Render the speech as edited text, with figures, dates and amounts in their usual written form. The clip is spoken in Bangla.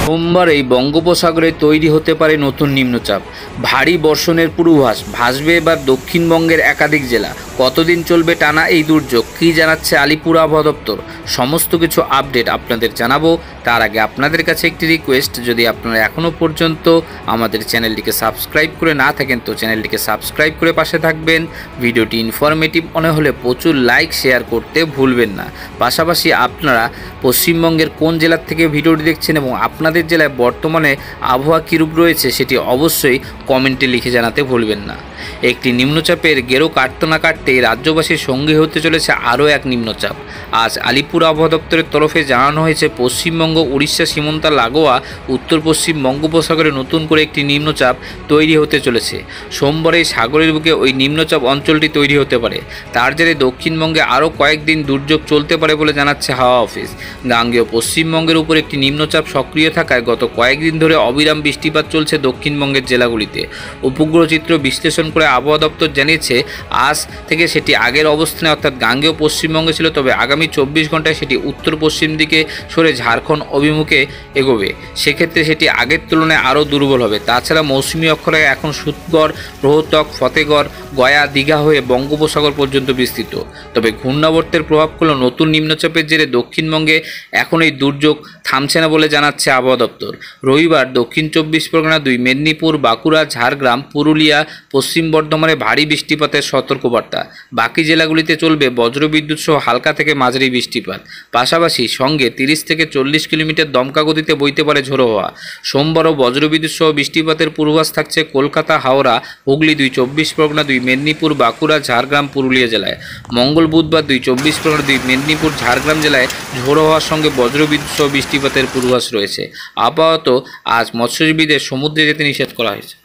সোমবার এই বঙ্গোপসাগরে তৈরি হতে পারে নতুন নিম্নচাপ। ভারী বর্ষণের পূর্বাভাস, ভাসবে এবার দক্ষিণবঙ্গের একাধিক জেলা। কতদিন চলবে টানা এই দুর্যোগ, কী জানাচ্ছে আলিপুর আবহাওয়া দপ্তর, সমস্ত কিছু আপডেট আপনাদের জানাবো। তার আগে আপনাদের কাছে একটি রিকোয়েস্ট, যদি আপনারা এখনও পর্যন্ত আমাদের চ্যানেলটিকে সাবস্ক্রাইব করে না থাকেন তো চ্যানেলটিকে সাবস্ক্রাইব করে পাশে থাকবেন। ভিডিওটি ইনফরমেটিভ মনে হলে প্রচুর লাইক শেয়ার করতে ভুলবেন না। পাশাপাশি আপনারা পশ্চিমবঙ্গের কোন জেলার থেকে ভিডিওটি দেখছেন এবং আপনাদের জেলায় বর্তমানে আবহাওয়া কীরূপ রয়েছে সেটি অবশ্যই কমেন্টে লিখে জানাতে ভুলবেন না। একটি নিম্নচাপের গেরো কাটতে না কাটতেই রাজ্যবাসীর সঙ্গী হতে চলেছে আরও এক নিম্নচাপ। আজ আলিপুর আবহাওয়া দপ্তরের তরফে জানানো হয়েছে, পশ্চিমবঙ্গ উড়িষ্যা সীমান্ত লাগোয়া উত্তর পশ্চিম বঙ্গোপসাগরে নতুন করে একটি নিম্নচাপ তৈরি হতে চলেছে। সোমবারে সাগরের বুকে ওই নিম্নচাপ অঞ্চলটি তৈরি হতে পারে। তার জেরে দক্ষিণবঙ্গে আরও কয়েকদিন দুর্যোগ চলতে পারে বলে জানাচ্ছে হাওয়া অফিস। গাঙ্গেয় পশ্চিমবঙ্গের উপর একটি নিম্নচাপ সক্রিয় থাকায় গত কয়েকদিন ধরে অবিরাম বৃষ্টিপাত চলছে দক্ষিণবঙ্গের জেলাগুলিতে। উপগ্রহ চিত্র বিশ্লেষণ করে আবহাওয়া দপ্তর জানিয়েছে, আজ থেকে সেটি আগের অবস্থানে অর্থাৎ গাঙ্গেয় পশ্চিমবঙ্গে ছিল, তবে আগামী 24 ঘন্টায় সেটি উত্তর পশ্চিম দিকে সরে ঝাড়খণ্ড অভিমুখে এগোবে। সেক্ষেত্রে সেটি আগের তুলনায় আরও দুর্বল হবে। তাছাড়া মৌসুমী অক্ষরেখা এখন সুতগড়, রোহতক, ফতেগড়, গয়া, দীঘা হয়ে বঙ্গোপসাগর পর্যন্ত বিস্তৃত। তবে ঘূর্ণাবর্তের প্রভাব হলো নতুন নিম্নচাপের জেরে দক্ষিণবঙ্গে এখন এই দুর্যোগ থামছে না বলে জানাচ্ছে আবহাওয়া দপ্তর। রবিবার দক্ষিণ 24 পরগনা, 2 মেদিনীপুর, বাঁকুড়া, ঝাড়গ্রাম, পুরুলিয়া, পশ্চিম বর্ধমানে ভারী বৃষ্টিপাতের সতর্কবার্তা। বাকি জেলাগুলিতে চলবে বজ্রবিদ্যুৎ সহ হালকা থেকে মাঝারি বৃষ্টিপাত। পাশাপাশি সঙ্গে 30 থেকে 40 কিলোমিটার দমকা গতিতে বইতে পারে ঝোড়ো হাওয়া। সোমবারও বজ্রবিদ্যুৎ সহ বৃষ্টিপাতের পূর্বাভাস থাকছে কলকাতা, হাওড়া, হুগলি, 2 24 পরগনা, 2 মেদিনীপুর, বাঁকুড়া, ঝাড়গ্রাম, পুরুলিয়া জেলায়। মঙ্গল বুধবার 2 24 পরগনা, 2 মেদিনীপুর, ঝাড়গ্রাম জেলায় ঝোড়ো হওয়ার সঙ্গে বজ্রবিদ্যুৎ সহ বৃষ্টিপাতের পূর্বাভাস রয়েছে। আপাতত আজ মৎস্যজীবীদের সমুদ্রে যেতে নিষেধ করা হয়েছে।